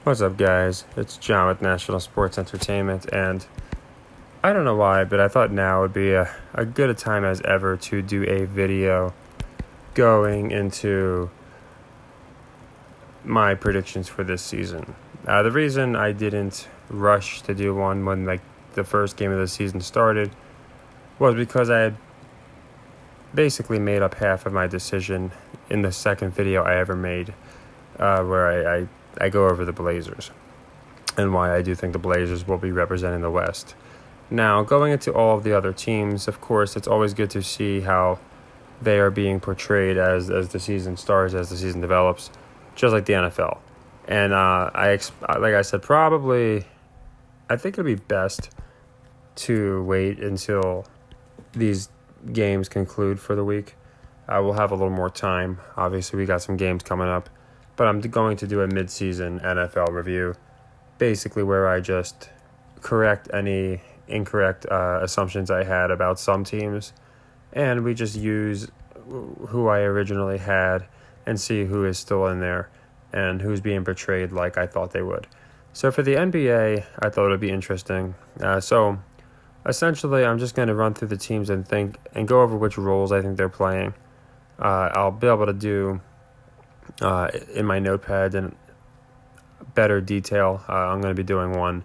What's up, guys? It's John with National Sports Entertainment, and I don't know why, but I thought now would be a good a time as ever to do a video going into my predictions for this season. The reason I didn't rush to do one when the first game of the season started was because I had basically made up half of my decision in the second video I ever made, where I go over the Blazers and why I do think the Blazers will be representing the West. Now, going into all of the other teams, of course, it's always good to see how they are being portrayed as the season starts, as the season develops, just like the NFL. And like I said, probably, I think it'd be best to wait until these games conclude for the week. We'll have a little more time. Obviously, we got some games coming up, but I'm going to do a mid-season NFL review, basically where I just correct any incorrect assumptions I had about some teams, and we just use who I originally had and see who is still in there and who's being portrayed like I thought they would. So for the NBA, I thought it would be interesting. So essentially, I'm just going to run through the teams and think and go over which roles I think they're playing. I'll be able to do in my notepad in better detail. I'm going to be doing one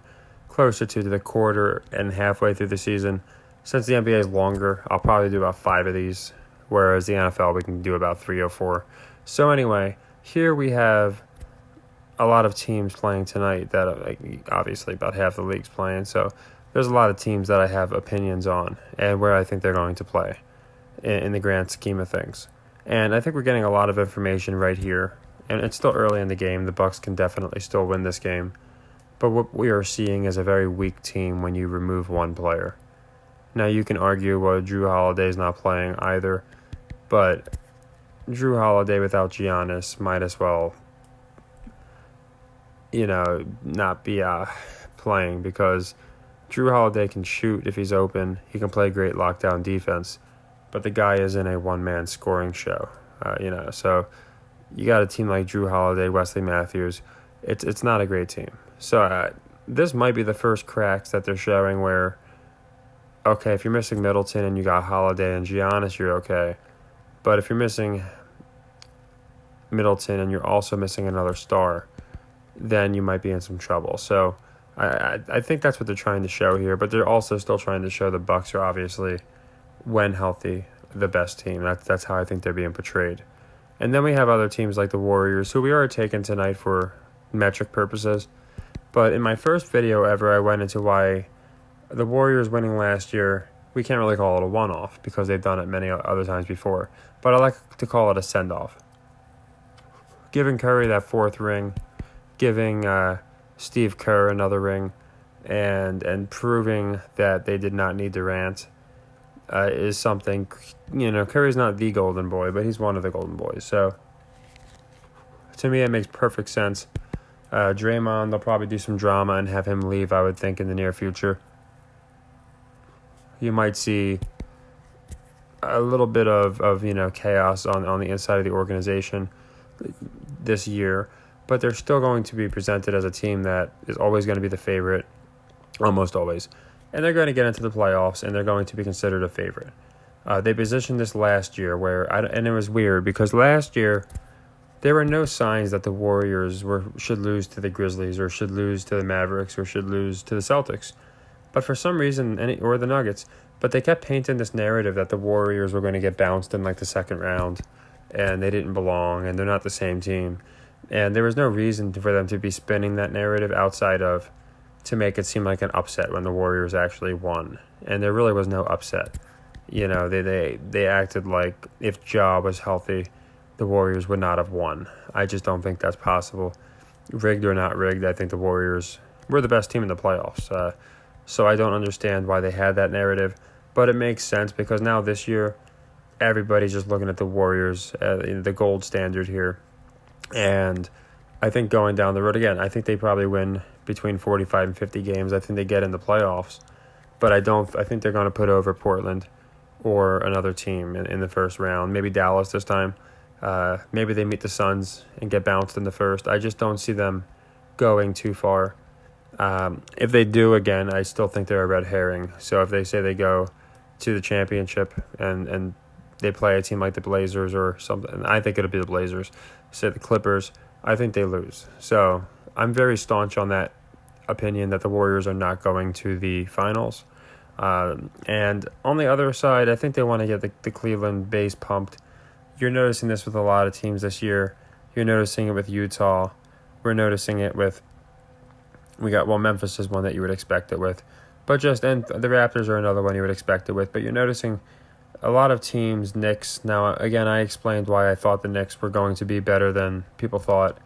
closer to the quarter and halfway through the season. Since the NBA is longer, I'll probably do about 5 of these, whereas the NFL we can do about 3 or 4. So anyway, here we have a lot of teams playing tonight that obviously about half the league's playing. So there's a lot of teams that I have opinions on and where I think they're going to play in the grand scheme of things. And I think we're getting a lot of information right here. And it's still early in the game. The Bucks can definitely still win this game. But what we are seeing is a very weak team when you remove one player. Now, you can argue, well, Jrue Holiday's not playing either. But Jrue Holiday without Giannis might as well, not be playing, because Jrue Holiday can shoot if he's open. He can play great lockdown defense. But the guy is in a one-man scoring show, So you got a team like Jrue Holiday, Wesley Matthews. It's not a great team. So this might be the first cracks that they're showing where, okay, if you're missing Middleton and you got Holiday and Giannis, you're okay. But if you're missing Middleton and you're also missing another star, then you might be in some trouble. So I think that's what they're trying to show here. But they're also still trying to show the Bucks are obviously, when healthy, the best team. That's how I think they're being portrayed. And then we have other teams like the Warriors, who we are taking tonight for metric purposes. But in my first video ever, I went into why the Warriors winning last year, we can't really call it a one-off because they've done it many other times before. But I like to call it a send-off. Giving Curry that 4th ring, giving Steve Kerr another ring, and proving that they did not need Durant is something. Curry's not the golden boy, but he's one of the golden boys. So to me, it makes perfect sense. Draymond, they'll probably do some drama and have him leave, I would think, in the near future. You might see a little bit of chaos on the inside of the organization this year, but they're still going to be presented as a team that is always going to be the favorite, almost always. And they're going to get into the playoffs, and they're going to be considered a favorite. They positioned this last year and it was weird because last year there were no signs that the Warriors should lose to the Grizzlies or should lose to the Mavericks or should lose to the Celtics. But for some reason, or the Nuggets, but they kept painting this narrative that the Warriors were going to get bounced in the second round and they didn't belong and they're not the same team. And there was no reason for them to be spinning that narrative outside of to make it seem like an upset when the Warriors actually won. And there really was no upset. They acted like if Ja was healthy, the Warriors would not have won. I just don't think that's possible. Rigged or not rigged, I think the Warriors were the best team in the playoffs. So I don't understand why they had that narrative. But it makes sense because now this year, everybody's just looking at the Warriors, the gold standard here. And I think going down the road again, I think they probably win between 45 and 50 games. I think they get in the playoffs. But I think they're going to put over Portland or another team in the first round. Maybe Dallas this time. Maybe they meet the Suns and get bounced in the first. I just don't see them going too far. If they do, again, I still think they're a red herring. So if they say they go to the championship and they play a team like the Blazers or something, I think it'll be the Blazers. Say the Clippers, I think they lose. So I'm very staunch on that opinion that the Warriors are not going to the finals. And on the other side, I think they want to get the Cleveland base pumped. You're noticing this with a lot of teams this year. You're noticing it with Utah. We're noticing it with Memphis is one that you would expect it with. And the Raptors are another one you would expect it with. But you're noticing a lot of teams, Knicks. Now, again, I explained why I thought the Knicks were going to be better than people thought,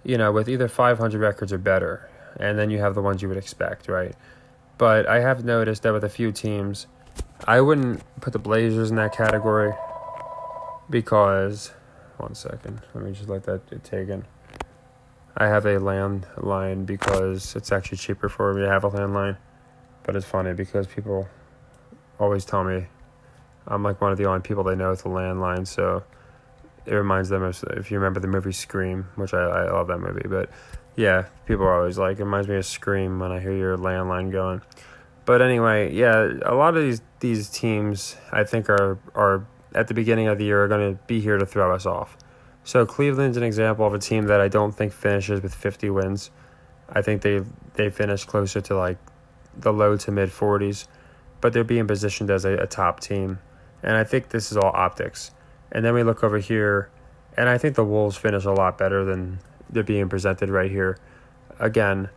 with either 500 records or better. And then you have the ones you would expect, right? But I have noticed that with a few teams, I wouldn't put the Blazers in that category because, 1 second, let me just let that get taken. I have a landline because it's actually cheaper for me to have a landline. But it's funny because people always tell me I'm like one of the only people they know with a landline, so it reminds them of, if you remember the movie Scream, which I love that movie, but yeah, people are always like, it reminds me of Scream when I hear your landline going. But anyway, yeah, a lot of these teams I think are at the beginning of the year are going to be here to throw us off. So Cleveland's an example of a team that I don't think finishes with 50 wins. I think they finish closer to like the low to mid 40s, but they're being positioned as a top team. And I think this is all optics. And then we look over here, and I think the Wolves finish a lot better than they're being presented right here. Again,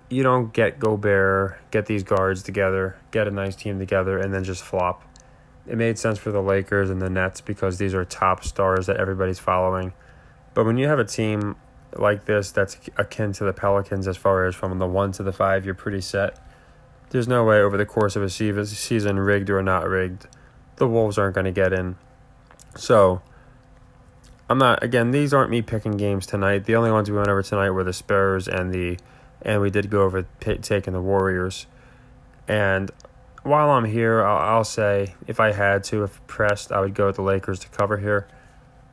you don't get Gobert, get these guards together, get a nice team together, and then just flop. It made sense for the Lakers and the Nets because these are top stars that everybody's following. But when you have a team like this that's akin to the Pelicans as far as from the 1 to the 5, you're pretty set. There's no way over the course of a season, rigged or not rigged, the Wolves aren't going to get in. So, these aren't me picking games tonight. The only ones we went over tonight were the Spurs and we did go over taking the Warriors. And while I'm here, I'll say if I had to, if pressed, I would go with the Lakers to cover here.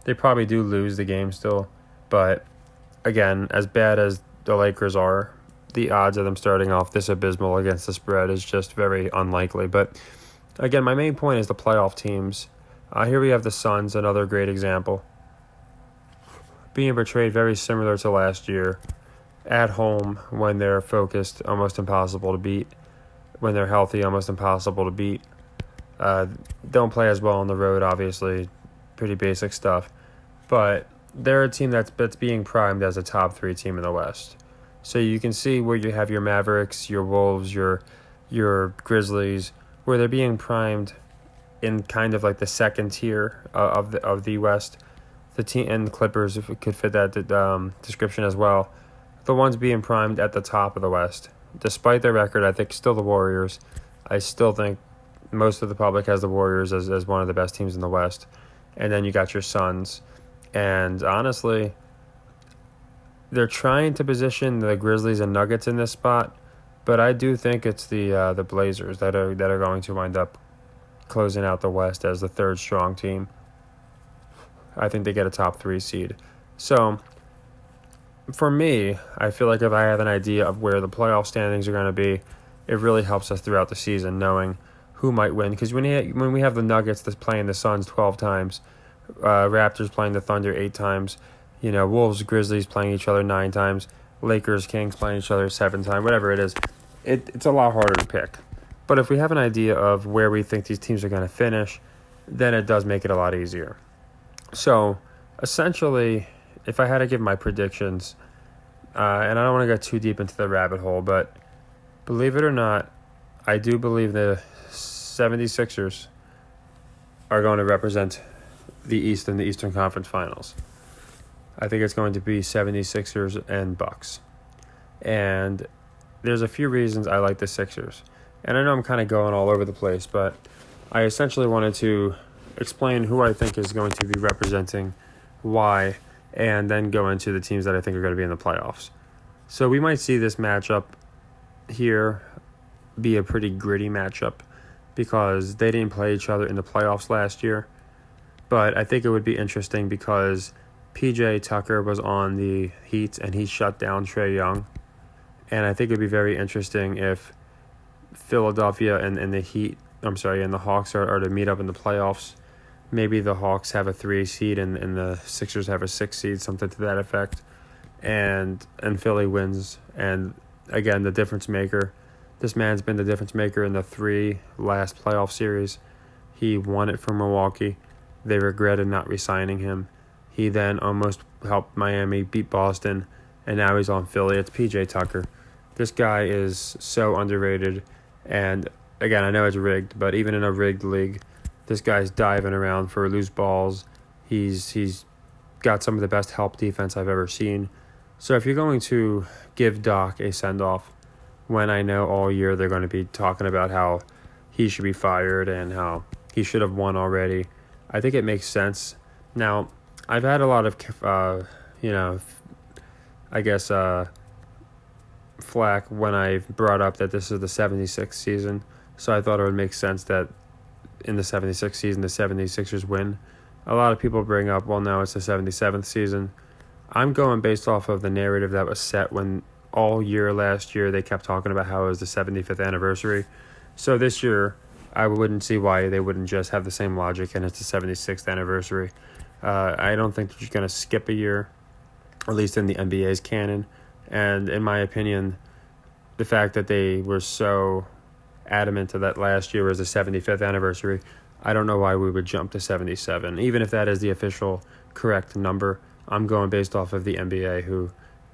They probably do lose the game still, but again, as bad as the Lakers are, the odds of them starting off this abysmal against the spread is just very unlikely. But again, my main point is the playoff teams. Here we have the Suns, another great example, being portrayed very similar to last year. At home, when they're focused, almost impossible to beat. When they're healthy, almost impossible to beat. Don't play as well on the road, obviously. Pretty basic stuff. But they're a team that's being primed as a top 3 team in the West. So you can see where you have your Mavericks, your Wolves, your Grizzlies, where they're being primed in kind of like the second tier of the West. The team and the Clippers, if it could fit that description as well. The ones being primed at the top of the West. Despite their record, I think still the Warriors. I still think most of the public has the Warriors as one of the best teams in the West. And then you got your Suns. And honestly, they're trying to position the Grizzlies and Nuggets in this spot, but I do think it's the Blazers that are going to wind up closing out the West as the third strong team. I think they get a top 3 seed. So for me, I feel like if I have an idea of where the playoff standings are going to be, it really helps us throughout the season knowing who might win. Because when we have the Nuggets that's playing the Suns 12 times, Raptors playing the Thunder 8 times, Wolves, Grizzlies playing each other 9 times, Lakers, Kings playing each other 7 times, whatever it is, it's a lot harder to pick. But if we have an idea of where we think these teams are going to finish, then it does make it a lot easier. So, essentially, if I had to give my predictions, and I don't want to go too deep into the rabbit hole, but believe it or not, I do believe the 76ers are going to represent the East in the Eastern Conference Finals. I think it's going to be 76ers and Bucks. And there's a few reasons I like the Sixers. And I know I'm kind of going all over the place, but I essentially wanted to explain who I think is going to be representing why, and then go into the teams that I think are going to be in the playoffs. So we might see this matchup here be a pretty gritty matchup because they didn't play each other in the playoffs last year. But I think it would be interesting because PJ Tucker was on the Heat and he shut down Trae Young. And I think it'd be very interesting if Philadelphia and the Heat, and the Hawks are to meet up in the playoffs. Maybe the Hawks have a 3 seed and the Sixers have a 6 seed, something to that effect. And Philly wins. And again, the difference maker. This man's been the difference maker in the 3 last playoff series. He won it for Milwaukee. They regretted not re-signing him. He then almost helped Miami beat Boston, and now he's on Philly. It's PJ Tucker. This guy is so underrated. And again, I know it's rigged, but even in a rigged league, this guy's diving around for loose balls. He's got some of the best help defense I've ever seen. So if you're going to give Doc a send-off, when I know all year they're going to be talking about how he should be fired and how he should have won already, I think it makes sense. Now, I've had a lot of, flack when I brought up that this is the 76th season. So I thought it would make sense that in the 76th season, the 76ers win. A lot of people bring up, well, no, it's the 77th season. I'm going based off of the narrative that was set when all year last year they kept talking about how it was the 75th anniversary. So this year, I wouldn't see why they wouldn't just have the same logic and it's the 76th anniversary. I don't think they're just going to skip a year, at least in the NBA's canon. And in my opinion, the fact that they were so adamant that last year was the 75th anniversary, I don't know why we would jump to 77. Even if that is the official correct number, I'm going based off of the NBA, who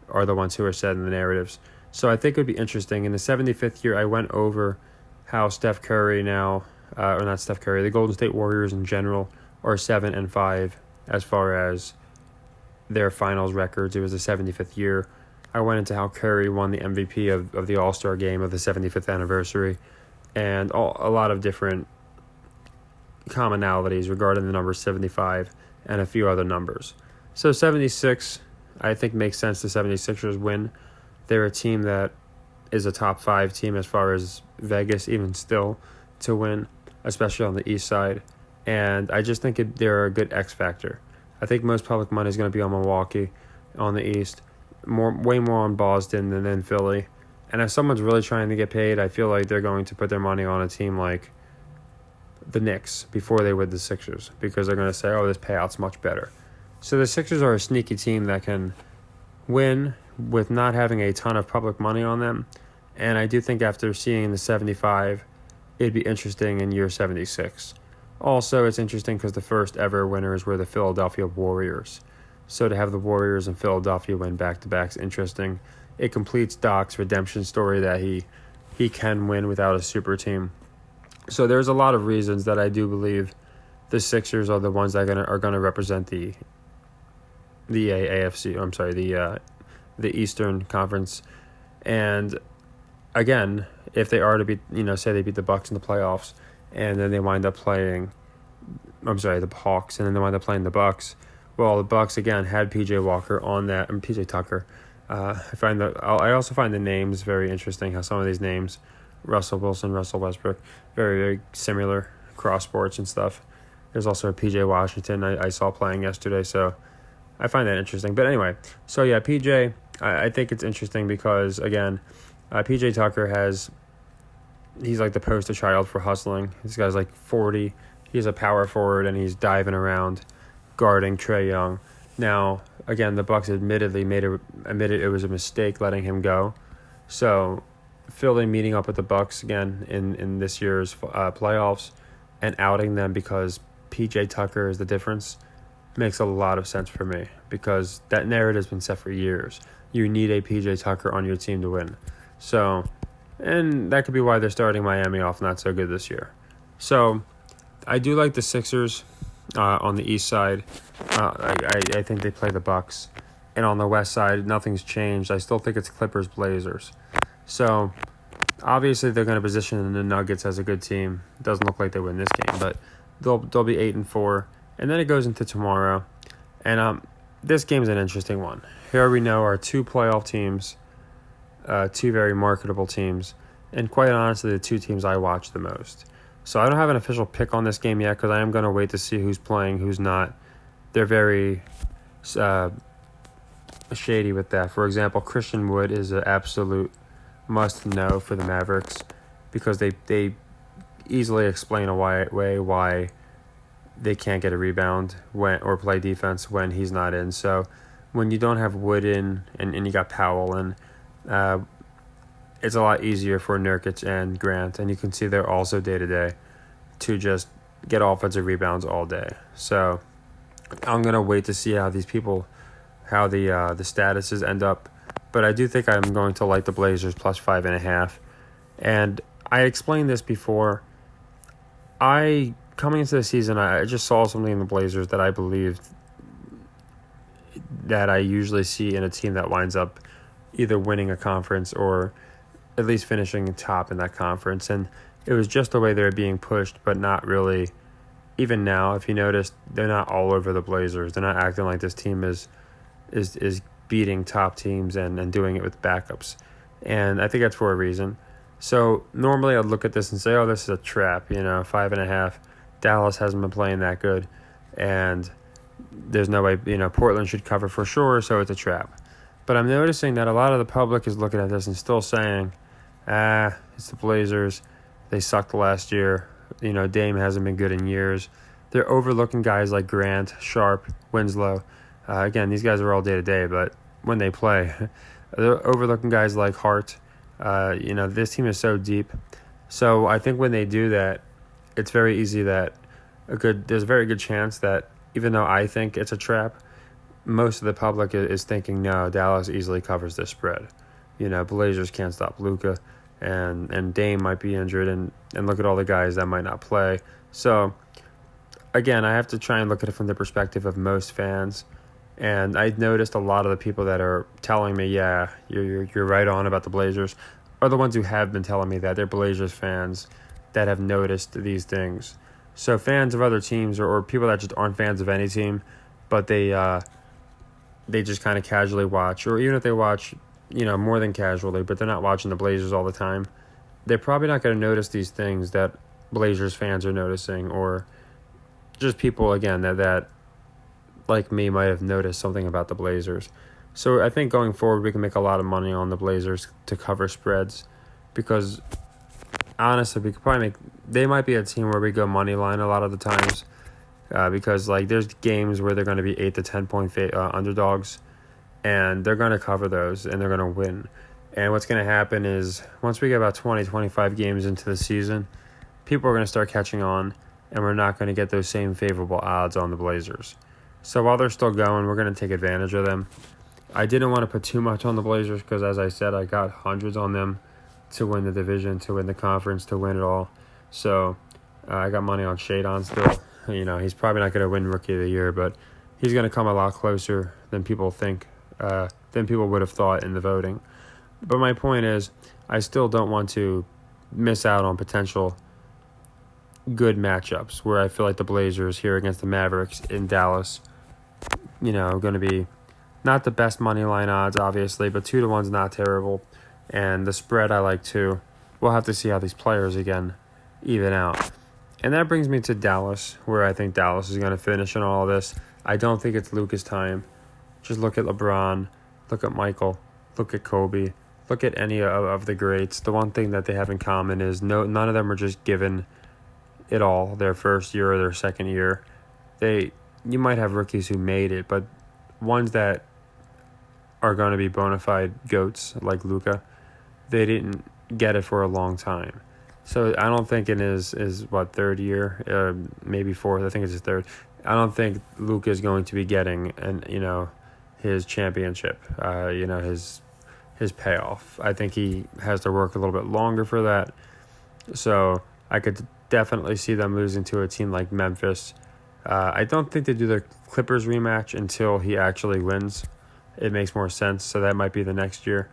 are the ones who are setting the narratives. So I think it would be interesting. In the 75th year, I went over how Steph Curry now, or not Steph Curry, the Golden State Warriors in general are 7-5 as far as their finals records. It was the 75th year. I went into how Curry won the MVP of the All-Star game of the 75th anniversary, and a lot of different commonalities regarding the number 75 and a few other numbers. So 76, I think, makes sense. The 76ers win. They're a team that is a top 5 team as far as Vegas, even still, to win, especially on the East side. And I just think they're a good X factor. I think most public money is going to be on Milwaukee on the East, way more on Boston than Philly. And if someone's really trying to get paid, I feel like they're going to put their money on a team like the Knicks before they would the Sixers, because they're going to say, oh, this payout's much better. So the Sixers are a sneaky team that can win with not having a ton of public money on them. And I do think after seeing the 75, it'd be interesting in year 76. Also, it's interesting because the first ever winners were the Philadelphia Warriors. So to have the Warriors and Philadelphia win back-to-back is interesting. It completes Doc's redemption story that he can win without a super team. So there's a lot of reasons that I do believe the Sixers are the ones that are going to represent the AFC. I'm sorry, the Eastern Conference. And again, if they are to beat, say they beat the Bucks in the playoffs, and then they wind up playing, the Hawks, and then they wind up playing the Bucks. Well, the Bucks again had PJ Walker on that, and PJ Tucker. I also find the names very interesting. How some of these names, Russell Wilson, Russell Westbrook, very, very similar, cross sports and stuff. There's also a PJ Washington I saw playing yesterday, so I find that interesting. But anyway, so yeah, PJ, I think it's interesting because, again, PJ Tucker he's like the poster child for hustling. This guy's like 40. He's a power forward, and he's diving around, guarding Trae Young. Now, again, the Bucks admitted it was a mistake letting him go. So Philly meeting up with the Bucks again in this year's playoffs and outing them because PJ Tucker is the difference makes a lot of sense for me, because that narrative has been set for years. You need a PJ Tucker on your team to win. So, and that could be why they're starting Miami off not so good this year. So I do like the Sixers on the East side. I think they play the Bucks. And on the West side, nothing's changed. I still think it's Clippers-Blazers. So obviously they're going to position the Nuggets as a good team. It doesn't look like they win this game, but they'll be 8-4. And then it goes into tomorrow. And this game's an interesting one. Here we know are 2 playoff teams, 2 very marketable teams, and quite honestly, the 2 teams I watch the most. So I don't have an official pick on this game yet because I am going to wait to see who's playing, who's not. They're very uh, shady with that. For example, Christian Wood is an absolute must-know for the Mavericks because they easily explain away why they can't get a rebound or play defense when he's not in. So when you don't have Wood in and you got Powell in, it's a lot easier for Nurkic and Grant, and you can see they're also day-to-day to just get offensive rebounds all day. So I'm going to wait to see how the statuses end up. But I do think I'm going to like the Blazers plus 5.5. And I explained this before. Coming into the season, I just saw something in the Blazers that I believed that I usually see in a team that winds up either winning a conference or at least finishing top in that conference. And it was just the way they were being pushed, but not really. Even now, if you notice, they're not all over the Blazers. They're not acting like this team is beating top teams and doing it with backups. And I think that's for a reason. So normally I'd look at this and say, oh, this is a trap, 5.5. Dallas hasn't been playing that good. And there's no way, Portland should cover for sure, so it's a trap. But I'm noticing that a lot of the public is looking at this and still saying, it's the Blazers. They sucked last year. Dame hasn't been good in years. They're overlooking guys like Grant, Sharp, Winslow. Again, these guys are all day-to-day, but when they play, they're overlooking guys like Hart. This team is so deep. So I think when they do that, it's very easy that there's a very good chance that even though I think it's a trap, most of the public is thinking, no, Dallas easily covers this spread. Blazers can't stop Luka, and Dame might be injured, and look at all the guys that might not play. So, again, I have to try and look at it from the perspective of most fans. And I noticed a lot of the people that are telling me, yeah, you're right on about the Blazers, are the ones who have been telling me that they're Blazers fans that have noticed these things. So fans of other teams or people that just aren't fans of any team, but they just kind of casually watch, or even if they watch, more than casually, but they're not watching the Blazers all the time, they're probably not going to notice these things that Blazers fans are noticing, or just people, again, that like me might have noticed something about the Blazers. So I think going forward we can make a lot of money on the Blazers to cover spreads, because honestly we could probably they might be a team where we go money line a lot of the times, because there's games where they're going to be 8 to 10 point underdogs, and they're going to cover those and they're going to win. And what's going to happen is once we get about 20-25 games into the season, people are going to start catching on, and we're not going to get those same favorable odds on the Blazers. So while they're still going, we're going to take advantage of them. I didn't want to put too much on the Blazers because, as I said, I got hundreds on them to win the division, to win the conference, to win it all. So I got money on Shadon still. He's probably not going to win Rookie of the Year, but he's going to come a lot closer than people think, than people would have thought in the voting. But my point is, I still don't want to miss out on potential good matchups where I feel like the Blazers here against the Mavericks in Dallas, going to be not the best money line odds, obviously, but 2-1's not terrible. And the spread I like too. We'll have to see how these players again even out. And that brings me to Dallas, where I think Dallas is going to finish in all of this. I don't think it's Luka's time. Just look at LeBron, look at Michael, look at Kobe, look at any of the greats. The one thing that they have in common is none of them are just given it all their first year or their second year. You might have rookies who made it, but ones that are going to be bona fide GOATs like Luka, they didn't get it for a long time. So I don't think in his third year, maybe fourth. I think it's his third. I don't think Luka is going to be getting his championship. His payoff. I think he has to work a little bit longer for that. So I could definitely see them losing to a team like Memphis. I don't think they do the Clippers rematch until he actually wins. It makes more sense, so that might be the next year.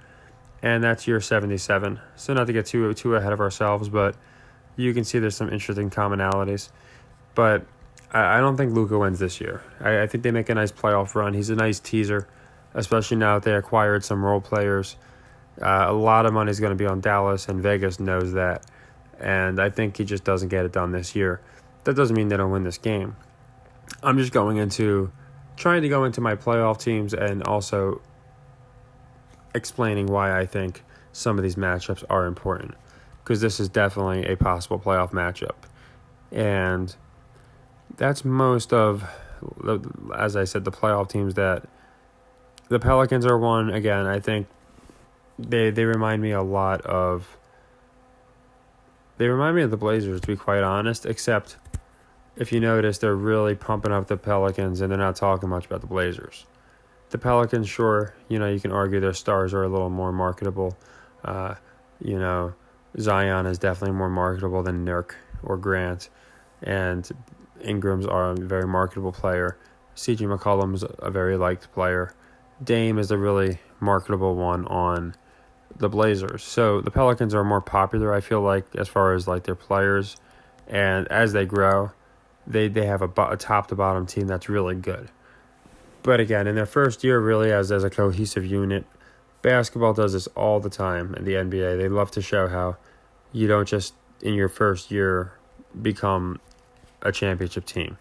And that's year 77. So not to get too ahead of ourselves, but you can see there's some interesting commonalities. But I don't think Luka wins this year. I think they make a nice playoff run. He's a nice teaser, especially now that they acquired some role players. A lot of money is going to be on Dallas, and Vegas knows that. And I think he just doesn't get it done this year. That doesn't mean they don't win this game. I'm just going into trying to go into my playoff teams and also explaining why I think some of these matchups are important, because this is definitely a possible playoff matchup. And that's most of, as I said, the playoff teams that the Pelicans are one. Again, I think they remind me a lot of, they remind me of the Blazers, to be quite honest, except if you notice, they're really pumping up the Pelicans and they're not talking much about the Blazers. The Pelicans, sure, you can argue their stars are a little more marketable. You know, Zion is definitely more marketable than Nurk or Grant, and Ingram's are a very marketable player. C.J. McCollum's a very liked player. Dame is a really marketable one on the Blazers. So the Pelicans are more popular, I feel like, as far as like their players, and as they grow, they have a top to bottom team that's really good. But again, in their first year, really as a cohesive unit, basketball does this all the time in the NBA. They love to show how you don't just in your first year become a championship team.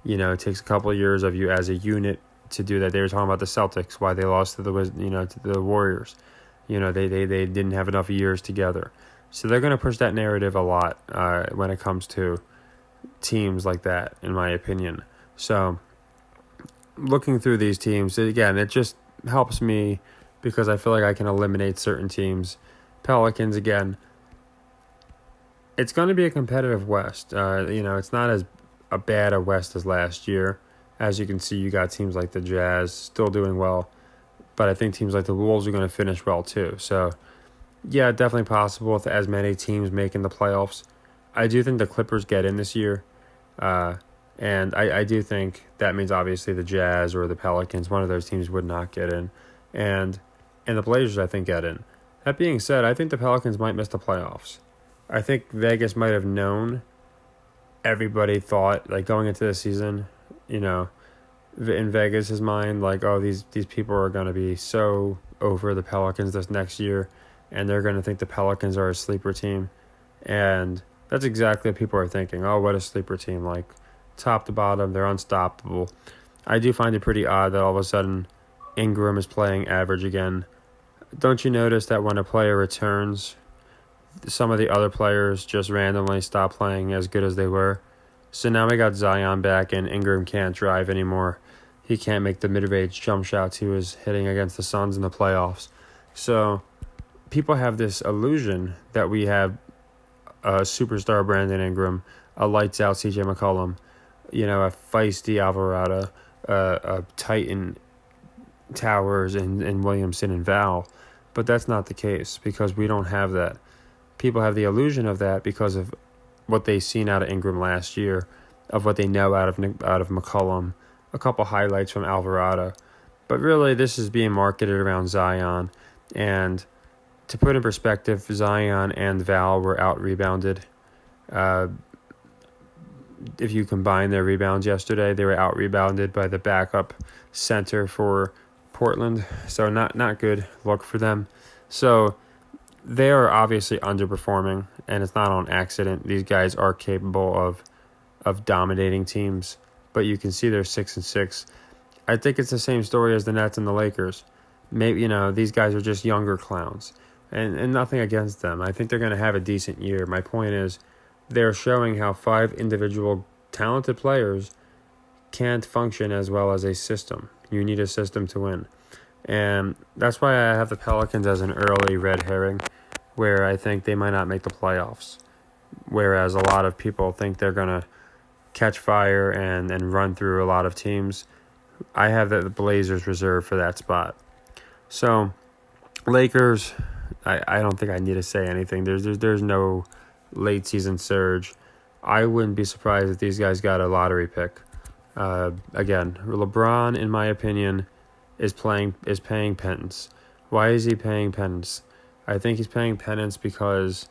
It takes a couple of years of you as a unit to do that. They were talking about the Celtics, why they lost to the Warriors. They didn't have enough years together. So they're going to push that narrative a lot when it comes to teams like that, in my opinion. So looking through these teams, again, it just helps me because I feel like I can eliminate certain teams. Pelicans, again, it's going to be a competitive West. It's not as bad a West as last year. As you can see, you got teams like the Jazz still doing well, but I think teams like the Wolves are going to finish well too. So, yeah, definitely possible with as many teams making the playoffs. I do think the Clippers get in this year, and I do think that means obviously the Jazz or the Pelicans, one of those teams would not get in, and the Blazers I think get in. That being said, I think the Pelicans might miss the playoffs. I think Vegas might have known. Everybody thought, like, going into the season, in Vegas' mind, like, oh, these people are going to be so over the Pelicans this next year, and they're going to think the Pelicans are a sleeper team. And that's exactly what people are thinking. Oh, what a sleeper team. Like, top to bottom, they're unstoppable. I do find it pretty odd that all of a sudden Ingram is playing average again. Don't you notice that when a player returns, some of the other players just randomly stop playing as good as they were? So now we got Zion back, and Ingram can't drive anymore. He can't make the mid-range jump shots he was hitting against the Suns in the playoffs. So people have this illusion that we have a superstar Brandon Ingram, a lights-out C.J. McCollum, a feisty Alvarado, a Titan Towers and Williamson and Val. But that's not the case because we don't have that. People have the illusion of that because of what they've seen out of Ingram last year, of what they know out of McCollum, a couple highlights from Alvarado. But really, this is being marketed around Zion. And to put in perspective, Zion and Val were out-rebounded. If you combine their rebounds yesterday, they were out-rebounded by the backup center for Portland. So not good look for them. So they are obviously underperforming, and it's not on accident. These guys are capable of dominating teams, but you can see they're 6-6. I think it's the same story as the Nets and the Lakers. Maybe these guys are just younger clowns, and nothing against them. I think they're going to have a decent year. My point is, they're showing how 5 individual talented players can't function as well as a system. You need a system to win. And that's why I have the Pelicans as an early red herring, where I think they might not make the playoffs. Whereas a lot of people think they're going to catch fire and run through a lot of teams. I have the Blazers reserved for that spot. So, Lakers, I don't think I need to say anything. There's no late season surge. I wouldn't be surprised if these guys got a lottery pick. Again, LeBron, in my opinion, is paying penance. Why is he paying penance? I think he's paying penance because,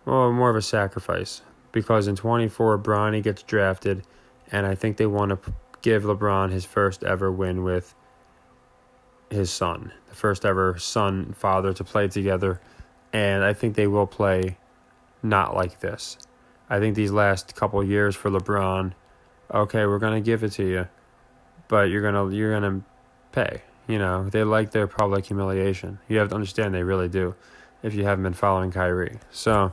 more of a sacrifice. Because in 24, Bronny gets drafted, and I think they want to give LeBron his first ever win with his son. The first ever son and father to play together. And I think they will play not like this. I think these last couple years for LeBron, okay, we're going to give it to you. but you're gonna pay. They like their public humiliation. You have to understand they really do, if you haven't been following Kyrie. So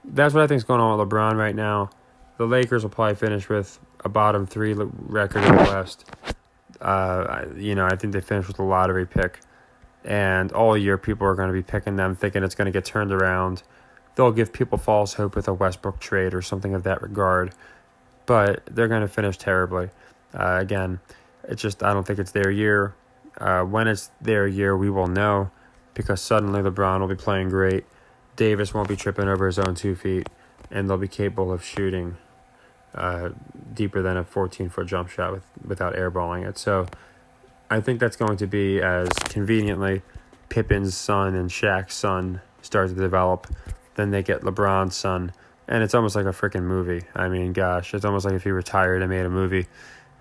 that's what I think is going on with LeBron right now. The Lakers will probably finish with a bottom 3 record in the West. I think they finished with a lottery pick. And all year, people are going to be picking them, thinking it's going to get turned around. They'll give people false hope with a Westbrook trade or something of that regard. But they're going to finish terribly. Again, it's just, I don't think it's their year. When it's their year, we will know, because suddenly LeBron will be playing great. Davis won't be tripping over his own 2 feet, and they'll be capable of shooting deeper than a 14-foot jump shot without airballing it. So I think that's going to be as conveniently Pippen's son and Shaq's son start to develop. Then they get LeBron's son, and it's almost like a freaking movie. I mean, gosh, it's almost like if he retired and made a movie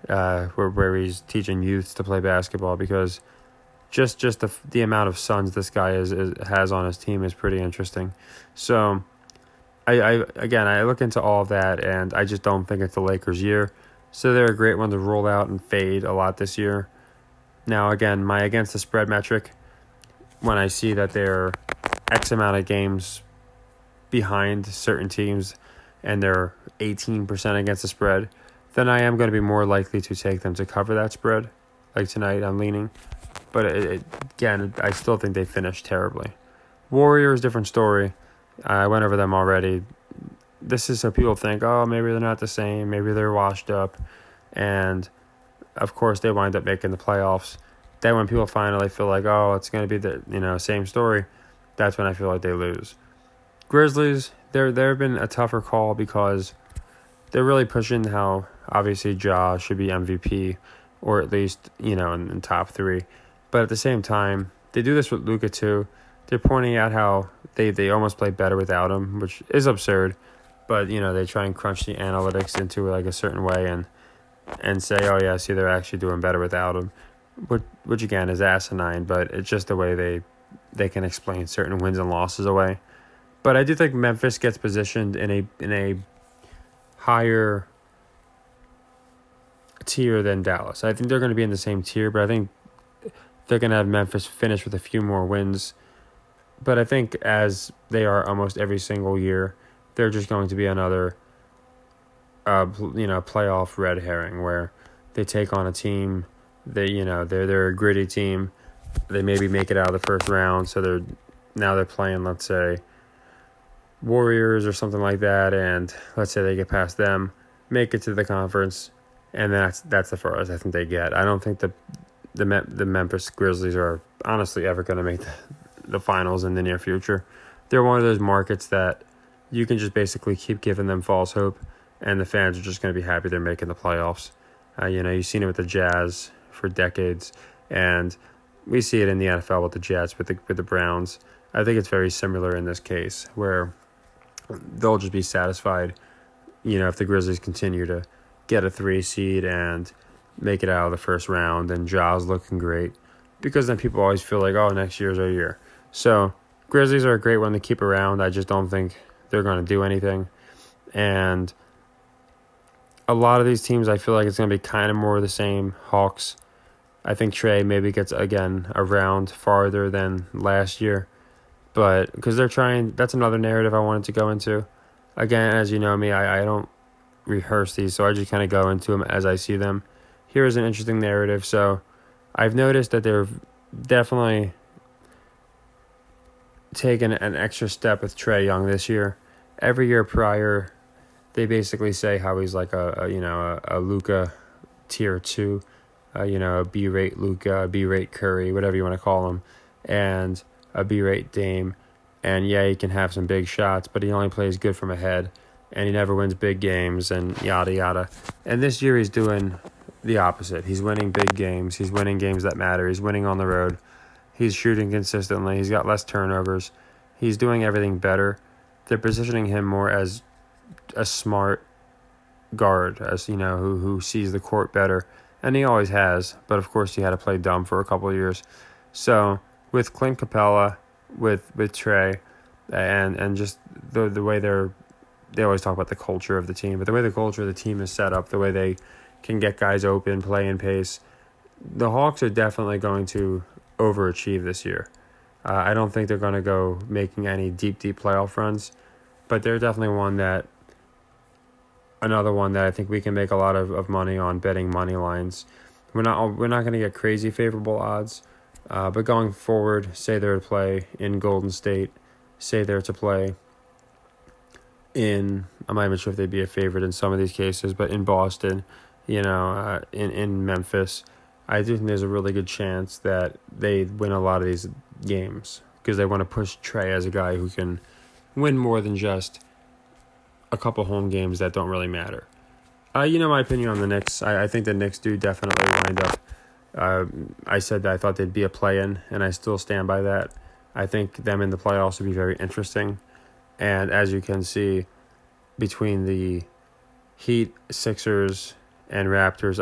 where he's teaching youths to play basketball, because just the amount of sons this guy has on his team is pretty interesting. So I look into all of that, and I just don't think it's the Lakers' year. So they're a great one to roll out and fade a lot this year. Now, again, my against the spread metric, when I see that they're X amount of games behind certain teams and they're 18% against the spread, then I am going to be more likely to take them to cover that spread. Like tonight, I'm leaning. But again, I still think they finished terribly. Warriors, different story. I went over them already. This is so people think, oh, maybe they're not the same. Maybe they're washed up. And of course, they wind up making the playoffs. Then when people finally feel like, oh, it's going to be the same story, that's when I feel like they lose. Grizzlies, they've been a tougher call because they're really pushing how obviously Ja should be MVP, or at least in top 3. But at the same time, they do this with Luka too. They're pointing out how they almost play better without him, which is absurd. But they try and crunch the analytics into like a certain way and say, oh yeah, see, they're actually doing better without him, which again is asinine, but it's just the way they can explain certain wins and losses away. But I do think Memphis gets positioned in a higher tier than Dallas. I think they're going to be in the same tier, but I think they're going to have Memphis finish with a few more wins. But I think as they are almost every single year, they're just going to be another playoff red herring where they take on a team. They're a gritty team. They maybe make it out of the first round, so they're playing, let's say, Warriors or something like that, and let's say they get past them, make it to the conference, and that's the furthest I think they get. I don't think the Memphis Grizzlies are honestly ever going to make the finals in the near future. They're one of those markets that you can just basically keep giving them false hope, and the fans are just going to be happy they're making the playoffs. You've seen it with the Jazz for decades, and we see it in the NFL with the Jets, with the Browns. I think it's very similar in this case, where they'll just be satisfied, if the Grizzlies continue to get a 3 seed and make it out of the first round, and Ja's looking great, because then people always feel like, oh, next year's our year. So Grizzlies are a great one to keep around. I just don't think they're going to do anything. And a lot of these teams, I feel like it's going to be kind of more of the same. Hawks, I think Trey maybe gets, again, a round farther than last year. But because they're trying, that's another narrative I wanted to go into. Again, as you know me, I don't rehearse these, so I just kind of go into them as I see them. Here's an interesting narrative. So I've noticed that they're definitely taken an extra step with Trae Young this year. Every year prior, they basically say how he's like a Luka tier 2, a B-rate Luka, a B-rate Curry, whatever you want to call him, and a B-rate Dame. And yeah, he can have some big shots, but he only plays good from ahead, and he never wins big games, and yada yada. And this year he's doing the opposite. He's winning big games. He's winning games that matter. He's winning on the road. He's shooting consistently. He's got less turnovers. He's doing everything better. They're positioning him more as a smart guard, as who sees the court better, and he always has. But of course, he had to play dumb for a couple of years. So with Clint Capella, with Trae, and just the way they always talk about the culture of the team, but the way the culture of the team is set up, the way they can get guys open, play in pace, the Hawks are definitely going to overachieve this year. I don't think they're going to go making any deep playoff runs, but they're definitely another one that I think we can make a lot of money on betting money lines. We're not going to get crazy favorable odds, but going forward, say they're to play in Golden State, say they're to play in, I'm not even sure if they'd be a favorite in some of these cases, but in Boston, in Memphis, I do think there's a really good chance that they win a lot of these games because they want to push Trae as a guy who can win more than just a couple home games that don't really matter. My opinion on the Knicks. I think the Knicks do definitely wind up. I said that I thought they'd be a play-in, and I still stand by that. I think them in the playoffs would be very interesting. And as you can see, between the Heat, Sixers, and Raptors,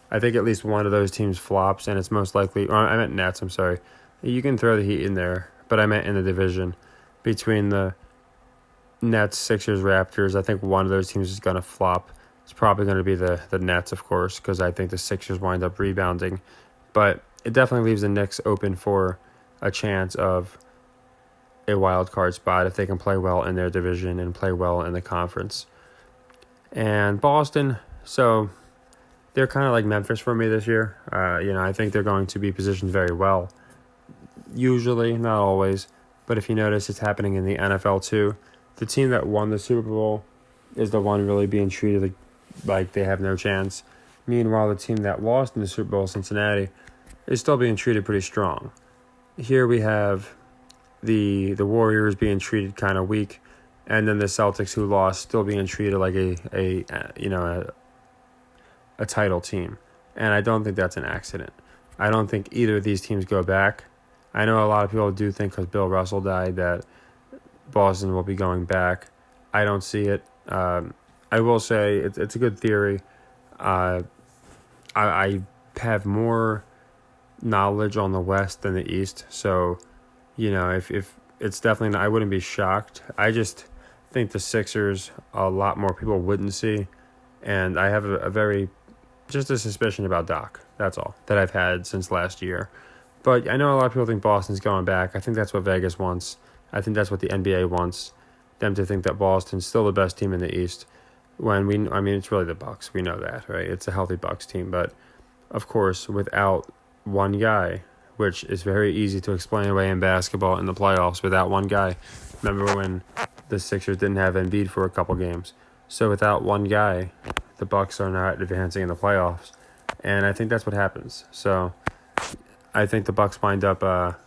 I think at least one of those teams flops, and it's most likely, I meant Nets, I'm sorry. You can throw the Heat in there, but I meant in the division. Between the Nets, Sixers, Raptors, I think one of those teams is going to flop. It's probably going to be the Nets, of course, because I think the Sixers wind up rebounding. But it definitely leaves the Knicks open for a chance of a wild card spot if they can play well in their division and play well in the conference. And Boston, so they're kind of like Memphis for me this year. I think they're going to be positioned very well. Usually, not always, but if you notice, it's happening in the NFL too. The team that won the Super Bowl is the one really being treated like they have no chance. Meanwhile, the team that lost in the Super Bowl, Cincinnati, is still being treated pretty strong. Here we have the Warriors being treated kind of weak, and then the Celtics, who lost, still being treated like a title team. And I don't think that's an accident. I don't think either of these teams go back. I know a lot of people do think because Bill Russell died that Boston will be going back. I don't see it. I will say it's a good theory. I have more knowledge on the West than the East, so if it's definitely not, I wouldn't be shocked. I just think the Sixers a lot more people wouldn't see, and I have just a suspicion about Doc. That's all that I've had since last year. But I know a lot of people think Boston's going back. I think that's what Vegas wants. I think that's what the NBA wants, them to think that Boston's still the best team in the East. It's really the Bucks. We know that, right? It's a healthy Bucks team, but of course, without one guy, which is very easy to explain away in basketball in the playoffs, without one guy. Remember when the Sixers didn't have Embiid for a couple games? So without one guy, the Bucks are not advancing in the playoffs, and I think that's what happens. So I think the Bucks wind up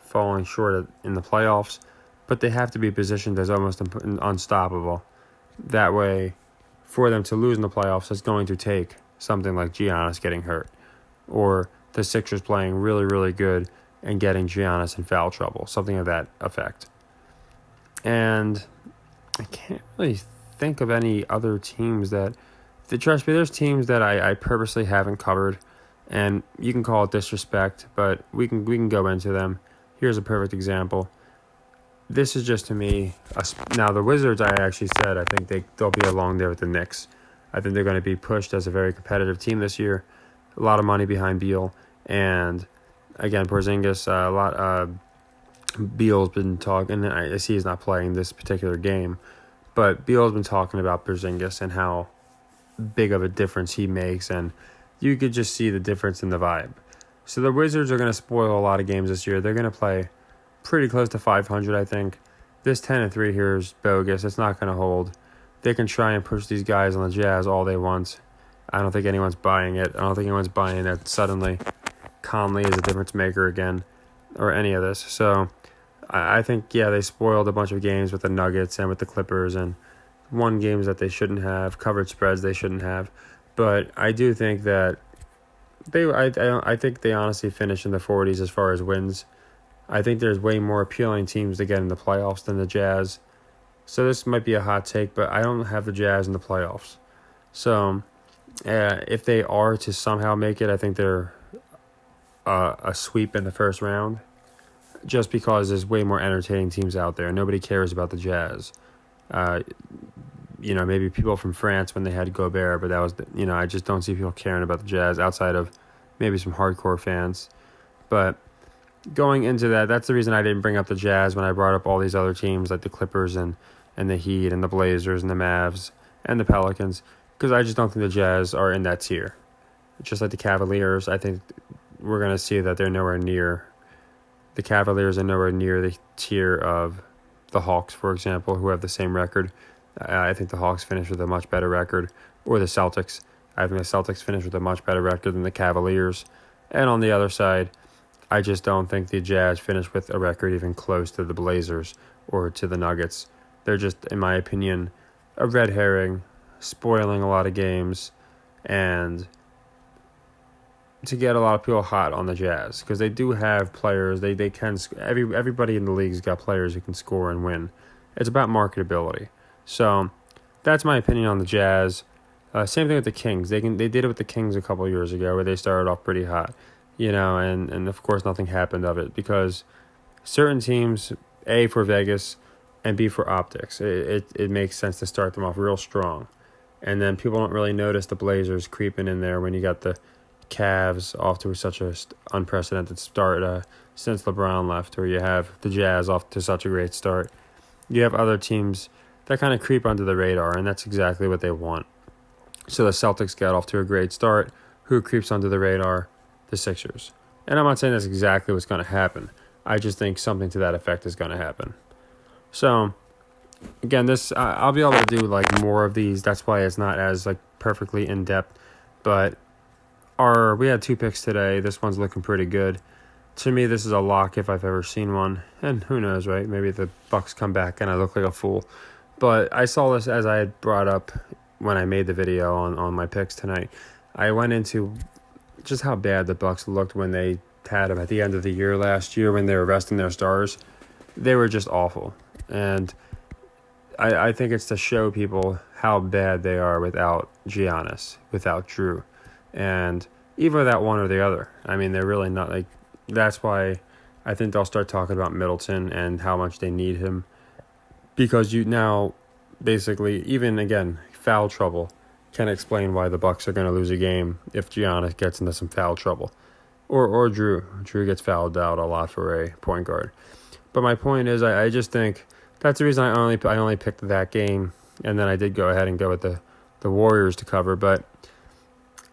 falling short in the playoffs, but they have to be positioned as almost unstoppable. That way, for them to lose in the playoffs, it's going to take something like Giannis getting hurt, or the Sixers playing really, really good and getting Giannis in foul trouble, something of that effect. And I can't really think of any other teams trust me, there's teams that I purposely haven't covered, and you can call it disrespect, but we can go into them. Here's a perfect example. This is just, to me, now the Wizards, I actually said I think they'll be along there with the Knicks. I think they're going to be pushed as a very competitive team this year. A lot of money behind Beal, and again, Porzingis, Beal's been talking, and I see he's not playing this particular game, but Beal's been talking about Porzingis and how big of a difference he makes, and you could just see the difference in the vibe. So the Wizards are going to spoil a lot of games this year. They're going to play pretty close to 500, I think. This 10-3 here is bogus. It's not going to hold. They can try and push these guys on the Jazz all they want. I don't think anyone's buying it. I don't think anyone's buying that suddenly Conley is a difference maker again, or any of this. So I think, they spoiled a bunch of games with the Nuggets and with the Clippers, and won games that they shouldn't have, covered spreads they shouldn't have. But I do think that I think they honestly finish in the 40s as far as wins. I think there's way more appealing teams to get in the playoffs than the Jazz. So this might be a hot take, but I don't have the Jazz in the playoffs. So if they are to somehow make it, I think they're a sweep in the first round, just because there's way more entertaining teams out there. Nobody cares about the Jazz. Maybe people from France when they had Gobert, but that was, I just don't see people caring about the Jazz outside of maybe some hardcore fans. But going into that, that's the reason I didn't bring up the Jazz when I brought up all these other teams like the Clippers and the Heat and the Blazers and the Mavs and the Pelicans, because I just don't think the Jazz are in that tier. Just like the Cavaliers, I think we're going to see that they're nowhere near. The Cavaliers are nowhere near the tier of the Hawks, for example, who have the same record. I think the Hawks finish with a much better record, or the Celtics. I think the Celtics finish with a much better record than the Cavaliers. And on the other side, I just don't think the Jazz finish with a record even close to the Blazers or to the Nuggets. They're just, in my opinion, a red herring, spoiling a lot of games, and to get a lot of people hot on the Jazz, because they do have players. They can everybody in the league's got players who can score and win. It's about marketability. So that's my opinion on the Jazz. Same thing with the Kings. They did it with the Kings a couple of years ago, where they started off pretty hot, and of course nothing happened of it, because certain teams, A, for Vegas, and B, for optics, it makes sense to start them off real strong, and then people don't really notice the Blazers creeping in there when you got the Cavs off to such a unprecedented start since LeBron left, or you have the Jazz off to such a great start. You have other teams that kind of creep under the radar, and that's exactly what they want. So the Celtics got off to a great start. Who creeps under the radar? The Sixers. And I'm not saying that's exactly what's going to happen. I just think something to that effect is going to happen. So, again, I'll be able to do like more of these. That's why it's not as like perfectly in depth, but we had 2 picks today. This one's looking pretty good. To me, this is a lock if I've ever seen one. And who knows, right? Maybe the Bucks come back and I look like a fool. But I saw this as I had brought up when I made the video on my picks tonight. I went into just how bad the Bucks looked when they had them at the end of the year last year when they were resting their stars. They were just awful. And I think it's to show people how bad they are without Giannis, without Drew. And either that one or the other. I mean, they're really not like. That's why I think they'll start talking about Middleton and how much they need him, because you now basically, even again, foul trouble can explain why the Bucks are going to lose a game if Giannis gets into some foul trouble, or Drew gets fouled out a lot for a point guard. But my point is, I just think that's the reason I only picked that game, and then I did go ahead and go with the Warriors to cover, but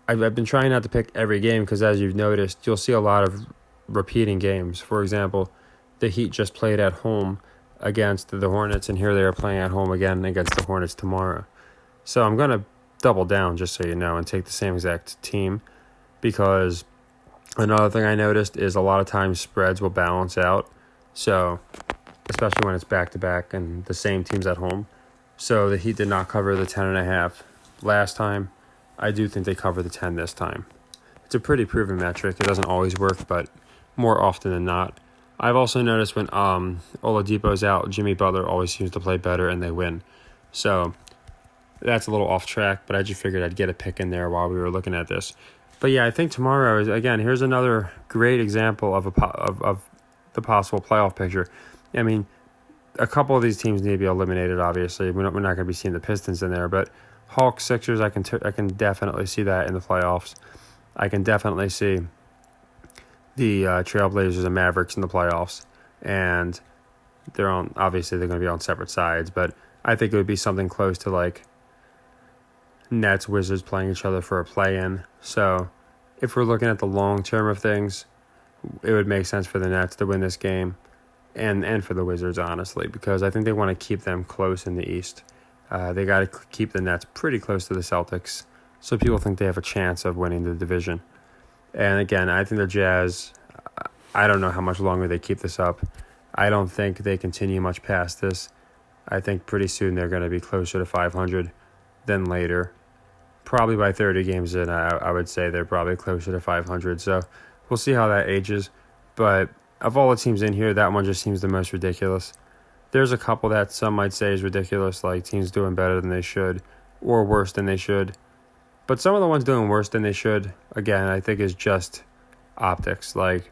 I've been trying not to pick every game, because as you've noticed, you'll see a lot of repeating games. For example, the Heat just played at home against the Hornets, and here they are playing at home again against the Hornets tomorrow. So I'm going to double down, just so you know, and take the same exact team, because another thing I noticed is a lot of times spreads will balance out. So, especially when it's back-to-back and the same team's at home. So the Heat did not cover the 10.5 last time. I do think they cover the 10 this time. It's a pretty proven metric. It doesn't always work, but more often than not. I've also noticed when Oladipo's out, Jimmy Butler always seems to play better and they win. So that's a little off track, but I just figured I'd get a pick in there while we were looking at this. But yeah, I think tomorrow is, again, here's another great example of the possible playoff picture. I mean, a couple of these teams need to be eliminated, obviously. We're not going to be seeing the Pistons in there, but Hawks, Sixers, I can definitely see that in the playoffs. I can definitely see the Trailblazers and Mavericks in the playoffs, and they're going to be on separate sides, but I think it would be something close to like Nets, Wizards playing each other for a play-in. So if we're looking at the long term of things, it would make sense for the Nets to win this game, and for the Wizards, honestly, because I think they want to keep them close in the East. They got to keep the Nets pretty close to the Celtics, so people think they have a chance of winning the division. And again, I think the Jazz, I don't know how much longer they keep this up. I don't think they continue much past this. I think pretty soon they're going to be closer to 500 than later. Probably by 30 games in, I would say they're probably closer to 500. So we'll see how that ages. But of all the teams in here, that one just seems the most ridiculous. There's a couple that some might say is ridiculous, like teams doing better than they should or worse than they should. But some of the ones doing worse than they should, again, I think is just optics, like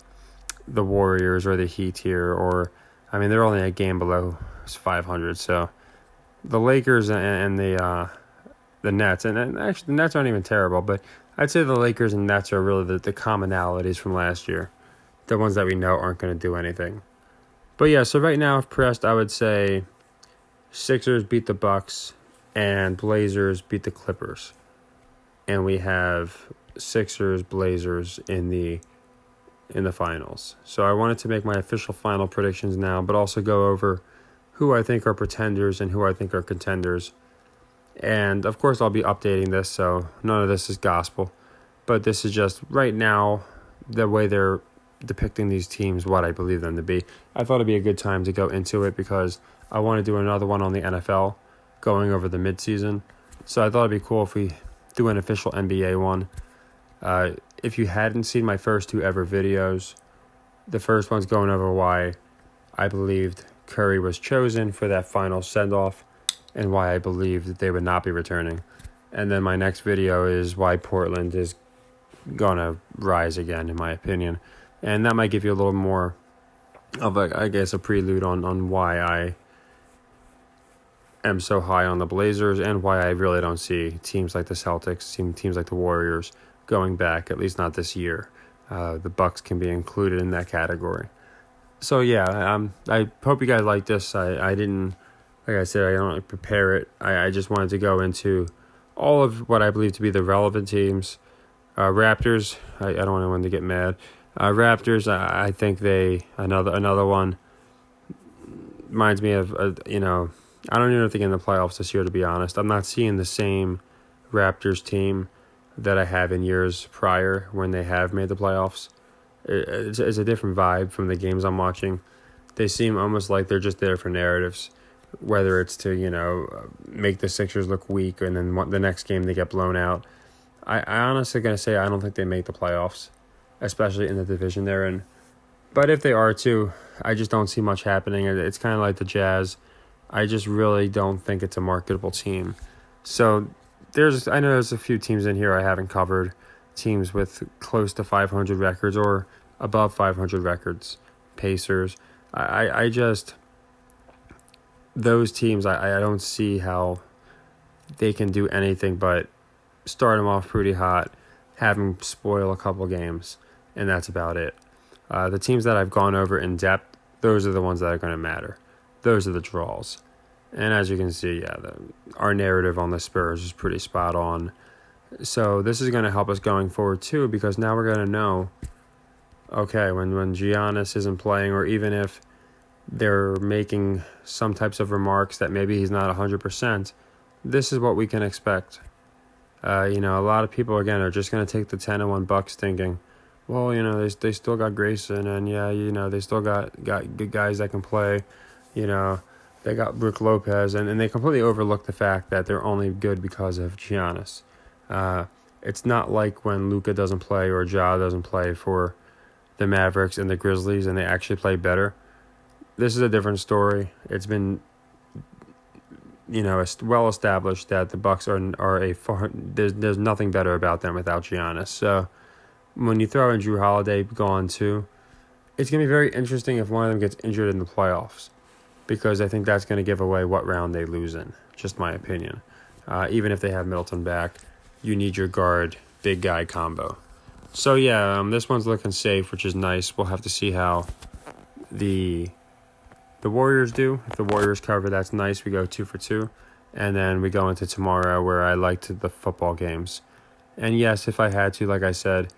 the Warriors or the Heat here, or, I mean, they're only a game below 500. So the Lakers and the Nets, and actually the Nets aren't even terrible, but I'd say the Lakers and Nets are really the commonalities from last year, the ones that we know aren't going to do anything. But yeah, so right now, if pressed, I would say Sixers beat the Bucks and Blazers beat the Clippers. And we have Sixers, Blazers in the finals. So I wanted to make my official final predictions now, but also go over who I think are pretenders and who I think are contenders. And of course, I'll be updating this, so none of this is gospel. But this is just right now, the way they're depicting these teams, what I believe them to be. I thought it'd be a good time to go into it because I want to do another one on the NFL going over the midseason. So I thought it'd be cool if we do an official NBA one. If you hadn't seen my first two ever videos, the first one's going over why I believed Curry was chosen for that final send-off and why I believed that they would not be returning. And then my next video is why Portland is going to rise again, in my opinion. And that might give you a little more of, a prelude on why I am so high on the Blazers and why I really don't see teams like the Celtics, teams like the Warriors going back, at least not this year. The Bucks can be included in that category. So yeah, I hope you guys like this. I didn't, like I said, I don't prepare it. I just wanted to go into all of what I believe to be the relevant teams. Raptors, I don't want anyone to get mad. Raptors, I think another one reminds me of, I don't even know if they get in the playoffs this year, to be honest. I'm not seeing the same Raptors team that I have in years prior when they have made the playoffs. It's a different vibe from the games I'm watching. They seem almost like they're just there for narratives, whether it's to, make the Sixers look weak and then the next game they get blown out. I honestly going to say I don't think they make the playoffs, especially in the division they're in. But if they are to, I just don't see much happening. It's kind of like the Jazz. I just really don't think it's a marketable team. So I know there's a few teams in here I haven't covered, teams with close to 500 records or above 500 records, Pacers. I just, those teams, I don't see how they can do anything but start them off pretty hot, have them spoil a couple games, and that's about it. The teams that I've gone over in depth, those are the ones that are going to matter. Those are the draws. And as you can see, our narrative on the Spurs is pretty spot on. So this is going to help us going forward too, because now we're going to know, okay, when Giannis isn't playing, or even if they're making some types of remarks that maybe he's not 100%, this is what we can expect. A lot of people, again, are just going to take the 10-1 Bucks thinking, well, they still got Grayson, and they still got good guys that can play. They got Brook Lopez, and they completely overlook the fact that they're only good because of Giannis. It's not like when Luka doesn't play or Ja doesn't play for the Mavericks and the Grizzlies and they actually play better. This is a different story. It's been, well established that the Bucks there's nothing better about them without Giannis. So when you throw in Jrue Holiday gone too, it's going to be very interesting if one of them gets injured in the playoffs, because I think that's going to give away what round they lose in, just my opinion. Even if they have Middleton back, you need your guard, big guy combo. So yeah, this one's looking safe, which is nice. We'll have to see how the Warriors do. If the Warriors cover, that's nice. We go 2 for 2. And then we go into tomorrow where I liked the football games. And yes, if I had to, like I said,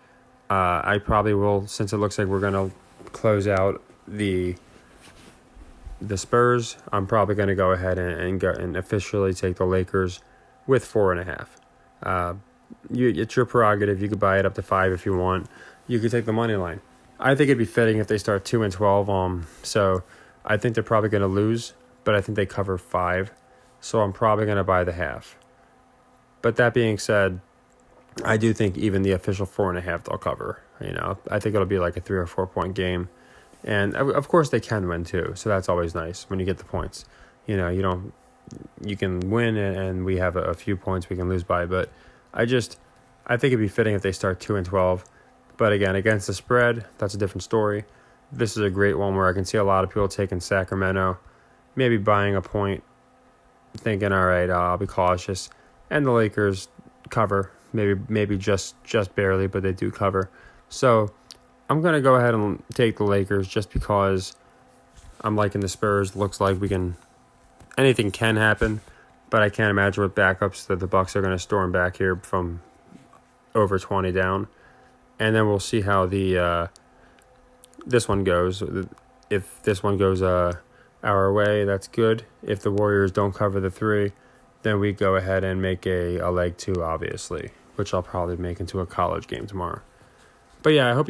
I probably will, since it looks like we're going to close out the Spurs, I'm probably going to go ahead and go and officially take the Lakers with 4.5. It's your prerogative. You could buy it up to 5 if you want. You could take the money line. I think it'd be fitting if they start 2-12. So I think they're probably going to lose, but I think they cover 5. So I'm probably going to buy the half. But that being said, I do think even the official 4.5 they'll cover. I think it'll be like a 3 or 4 point game. And of course they can win too. So that's always nice when you get the points. You can win and we have a few points we can lose by. But I think it'd be fitting if they start 2-12. But again, against the spread, that's a different story. This is a great one where I can see a lot of people taking Sacramento, maybe buying a point, thinking, all right, I'll be cautious. And the Lakers cover, maybe just barely, but they do cover. So I'm gonna go ahead and take the Lakers just because I'm liking the Spurs. Looks like anything can happen, but I can't imagine with backups that the Bucks are gonna storm back here from over 20 down, and then we'll see how this one goes. If this one goes our way, that's good. If the Warriors don't cover the 3, then we go ahead and make a leg 2, obviously, which I'll probably make into a college game tomorrow. But yeah, I hope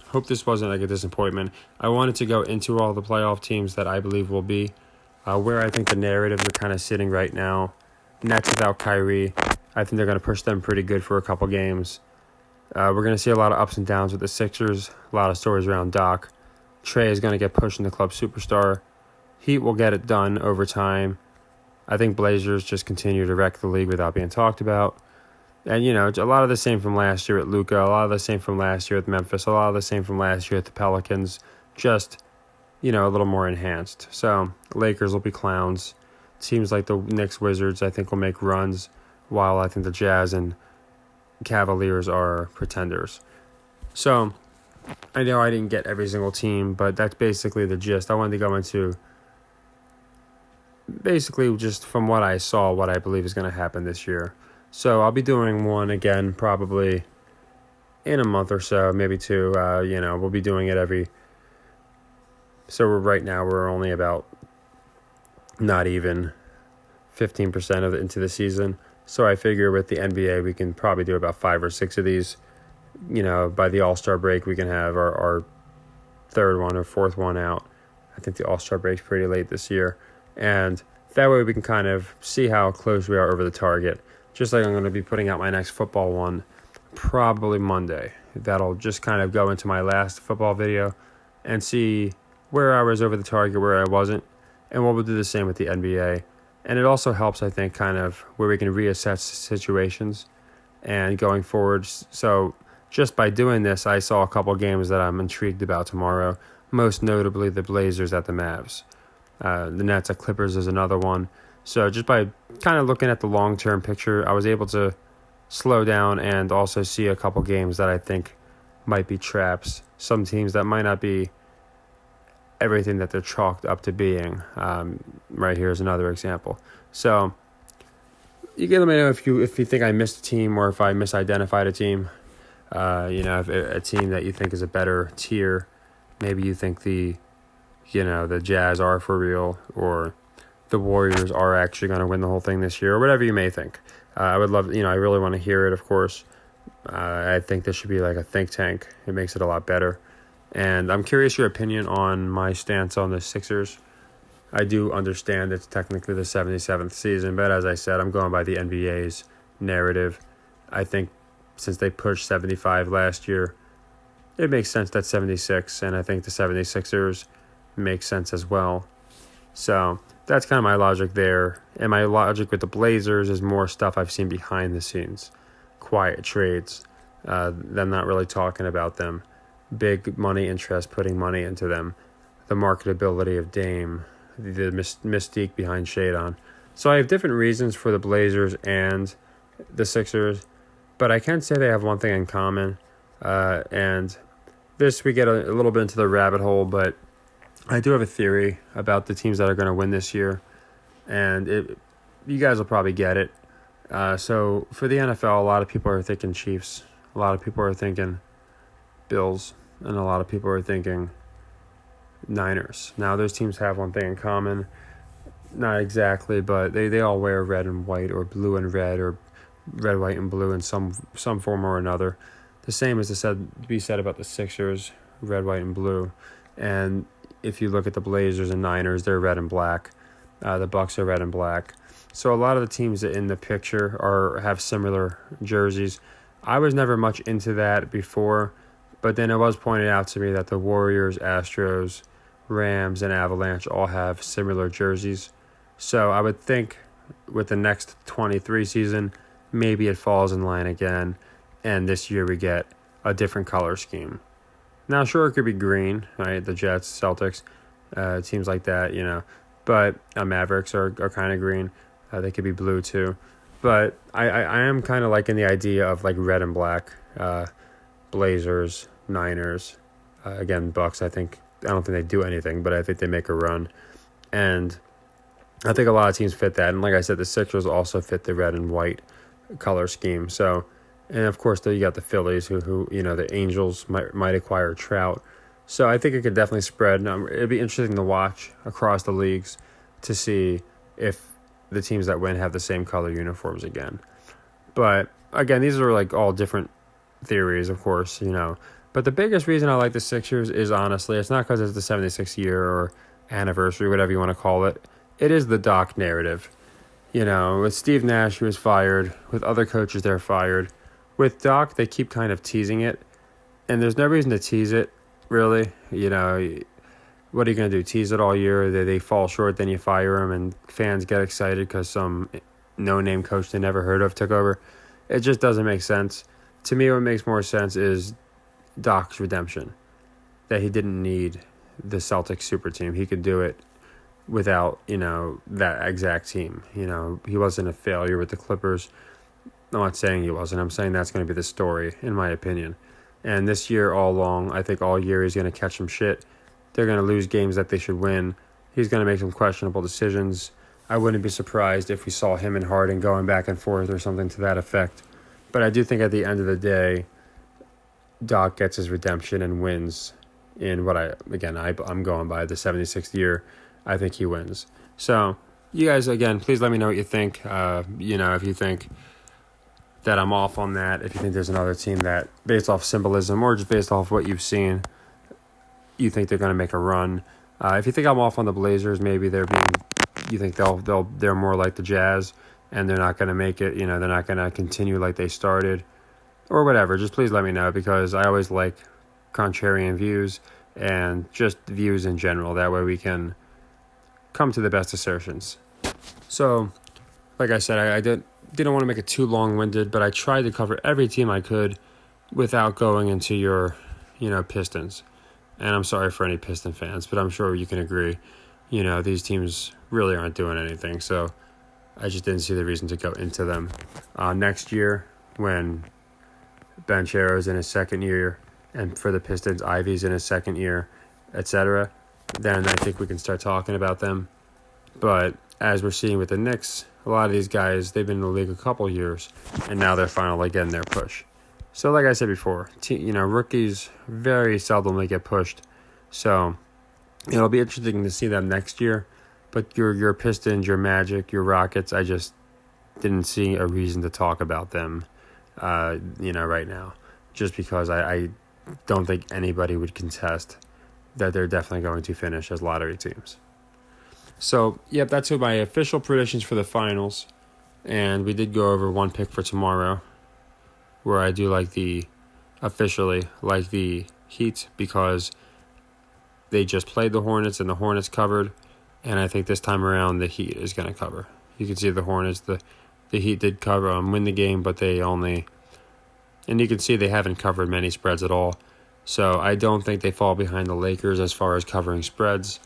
hope this wasn't like a disappointment. I wanted to go into all the playoff teams that I believe will be where I think the narratives are kind of sitting right now. Nets without Kyrie, I think they're going to push them pretty good for a couple games. We're going to see a lot of ups and downs with the Sixers, a lot of stories around Doc. Trey is going to get pushed into club superstar. Heat will get it done over time. I think Blazers just continue to wreck the league without being talked about. And, it's a lot of the same from last year at Luka, a lot of the same from last year at Memphis, a lot of the same from last year at the Pelicans, just, a little more enhanced. So, Lakers will be clowns. Seems like the Knicks Wizards, I think, will make runs, while I think the Jazz and Cavaliers are pretenders. So, I know I didn't get every single team, but that's basically the gist. I wanted to go into basically just from what I saw, what I believe is going to happen this year. So I'll be doing one again probably in a month or so, maybe 2. We'll be doing it so right now we're only about not even 15% into the season. So I figure with the NBA, we can probably do about 5 or 6 of these. By the All-Star break, we can have our 3rd one or 4th one out. I think the All-Star break's pretty late this year. And that way we can kind of see how close we are over the target. Just like I'm going to be putting out my next football one probably Monday. That'll just kind of go into my last football video and see where I was over the target, where I wasn't. And we'll do the same with the NBA. And it also helps, I think, kind of where we can reassess situations and going forward. So just by doing this, I saw a couple games that I'm intrigued about tomorrow, most notably the Blazers at the Mavs. The Nets at Clippers is another one. So just by kind of looking at the long-term picture, I was able to slow down and also see a couple games that I think might be traps. Some teams that might not be everything that they're chalked up to being. Right here is another example. So you can let me know if you think I missed a team or if I misidentified a team. If a team that you think is a better tier, maybe you think the Jazz are for real, or the Warriors are actually going to win the whole thing this year, or whatever you may think. I would love, I really want to hear it, of course. I think this should be like a think tank. It makes it a lot better. And I'm curious your opinion on my stance on the Sixers. I do understand it's technically the 77th season, but as I said, I'm going by the NBA's narrative. I think since they pushed 75 last year, it makes sense that 76, and I think the 76ers make sense as well. So that's kind of my logic there. And my logic with the Blazers is more stuff I've seen behind the scenes. Quiet trades. Them not really talking about them. Big money interest putting money into them. The marketability of Dame. The mystique behind Shadon. So I have different reasons for the Blazers and the Sixers. But I can say they have one thing in common. And this we get a little bit into the rabbit hole, but I do have a theory about the teams that are going to win this year, and you guys will probably get it. So for the NFL, a lot of people are thinking Chiefs, a lot of people are thinking Bills, and a lot of people are thinking Niners. Now, those teams have one thing in common, not exactly, but they all wear red and white, or blue and red, or red, white, and blue in some form or another. The same is to be said about the Sixers, red, white, and blue, and if you look at the Blazers and Niners, they're red and black. The Bucks are red and black. So a lot of the teams in the picture have similar jerseys. I was never much into that before, but then it was pointed out to me that the Warriors, Astros, Rams, and Avalanche all have similar jerseys. So I would think with the next 23 season, maybe it falls in line again, and this year we get a different color scheme. Now, sure, it could be green, right? The Jets, Celtics, teams like that, but Mavericks are kind of green. They could be blue, too. But I am kind of liking the idea of like red and black, Blazers, Niners, again Bucks. I don't think they do anything, but I think they make a run, and I think a lot of teams fit that. And like I said, the Sixers also fit the red and white color scheme. So, and of course, you got the Phillies, who the Angels might acquire Trout. So I think it could definitely spread. It'd be interesting to watch across the leagues to see if the teams that win have the same color uniforms again. But again, these are like all different theories, of course, But the biggest reason I like the Sixers is honestly, it's not because it's the 76th year or anniversary, whatever you want to call it. It is the Doc narrative. With Steve Nash, who was fired, with other coaches, they're fired. With Doc, they keep kind of teasing it, and there's no reason to tease it, really. What are you going to do, tease it all year? They fall short, then you fire them, and fans get excited because some no-name coach they never heard of took over. It just doesn't make sense. To me, what makes more sense is Doc's redemption, that he didn't need the Celtics super team. He could do it without, that exact team. He wasn't a failure with the Clippers. I'm not saying he wasn't. I'm saying that's going to be the story, in my opinion. And this year, all along, I think all year he's going to catch some shit. They're going to lose games that they should win. He's going to make some questionable decisions. I wouldn't be surprised if we saw him and Harden going back and forth or something to that effect. But I do think at the end of the day, Doc gets his redemption and wins in what I'm going by the 76th year. I think he wins. So you guys, again, please let me know what you think. If you think that I'm off on that, if you think there's another team that, based off symbolism or just based off what you've seen, you think they're going to make a run. If you think I'm off on the Blazers, maybe you think they're more like the Jazz and they're not going to make it. They're not going to continue like they started, or whatever. Just please let me know, because I always like contrarian views and just views in general. That way we can come to the best assertions. So, like I said, I didn't want to make it too long-winded, but I tried to cover every team I could without going into your, Pistons. And I'm sorry for any Piston fans, but I'm sure you can agree, these teams really aren't doing anything. So I just didn't see the reason to go into them. Next year, when Banchero's in his second year, and for the Pistons, Ivy's in his second year, etc., then I think we can start talking about them. But as we're seeing with the Knicks, a lot of these guys, they've been in the league a couple years, and now they're finally getting their push. So like I said before, rookies very seldomly get pushed. So it'll be interesting to see them next year. But your Pistons, your Magic, your Rockets, I just didn't see a reason to talk about them, right now. Just because I don't think anybody would contest that they're definitely going to finish as lottery teams. So, yep, that's my official predictions for the finals. And we did go over one pick for tomorrow, where I do officially like the Heat, because they just played the Hornets and the Hornets covered. And I think this time around the Heat is going to cover. You can see the Hornets, the Heat did cover, win the game, but and you can see they haven't covered many spreads at all. So I don't think they fall behind the Lakers as far as covering spreads.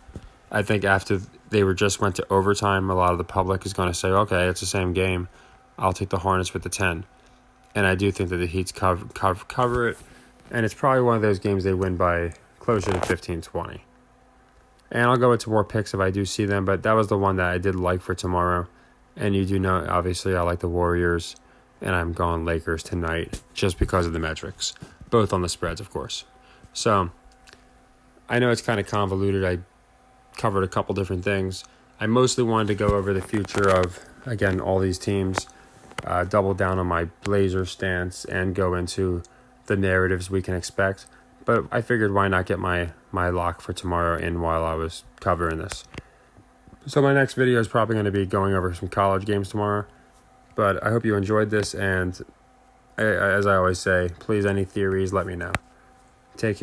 I think after they just went to overtime, a lot of the public is going to say, okay, it's the same game. I'll take the Hornets with the 10. And I do think that the Heat's cover it. And it's probably one of those games they win by closer to 15-20. And I'll go into more picks if I do see them, but that was the one that I did like for tomorrow. And you do know, obviously, I like the Warriors, and I'm going Lakers tonight just because of the metrics. Both on the spreads, of course. So, I know it's kind of convoluted. I covered a couple different things. I mostly wanted to go over the future of, again, all these teams, double down on my Blazer stance, and go into the narratives we can expect. But I figured why not get my lock for tomorrow in while I was covering this. So my next video is probably going to be going over some college games tomorrow. But I hope you enjoyed this, and as I always say, please, any theories, let me know. Take care.